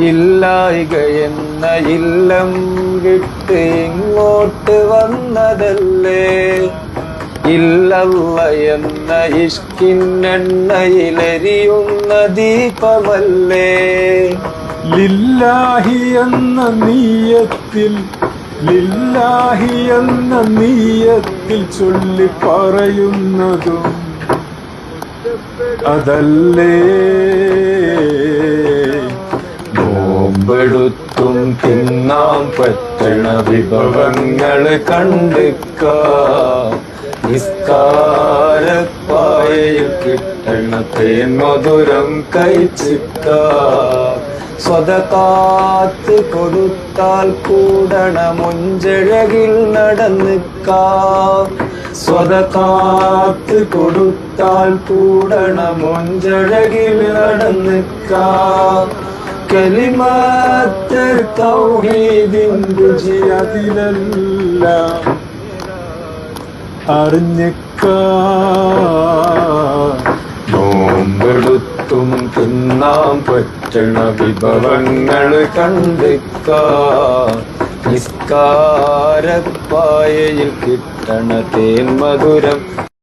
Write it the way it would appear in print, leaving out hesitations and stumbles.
ഇല്ലായിക എന്ന ഇല്ലം വിട്ട് ഇങ്ങോട്ട് വന്നതല്ലേ, ഇല്ലല്ല എന്ന ഇഷ്കിന്നെണ്ണയിലെരിയുന്ന ദീപമല്ലേ. ലില്ലാഹി എന്ന നീയത്തിൽ, ലില്ലാഹി എന്ന നീയത്തിൽ ചൊല്ലി പറയുന്നതും അതല്ലേ. നോമ്പെടുത്തും തിന്നാൻ പറ്റണ വിഭവങ്ങള് കണ്ടിക്കാം, നിസ്കാരപ്പായയിൽ കിട്ടണ തേൻ മധുരം കഴിച്ചിക്കാം. സ്വതകാത്ത് കൊടുത്താൽ കൂടണ മുഞ്ചഴകിൽ നടന്നിക്കാം, സ്വതകാത്ത് കൊടുത്താൽ കൂടണ മുഞ്ചഴകിൽ നടന്നിക്കാം. കലിമത്ത് തൗഹീദിൻ രുചി അതിലെല്ലാം അറിഞ്ഞിക്കാം. നോമ്പെടുത്തും തിന്നാൻ പറ്റണ വിഭവങ്ങള് കണ്ടിക്കാം, നിസ്കാരപ്പായയിൽ കിട്ടണ തേൻ മധുരം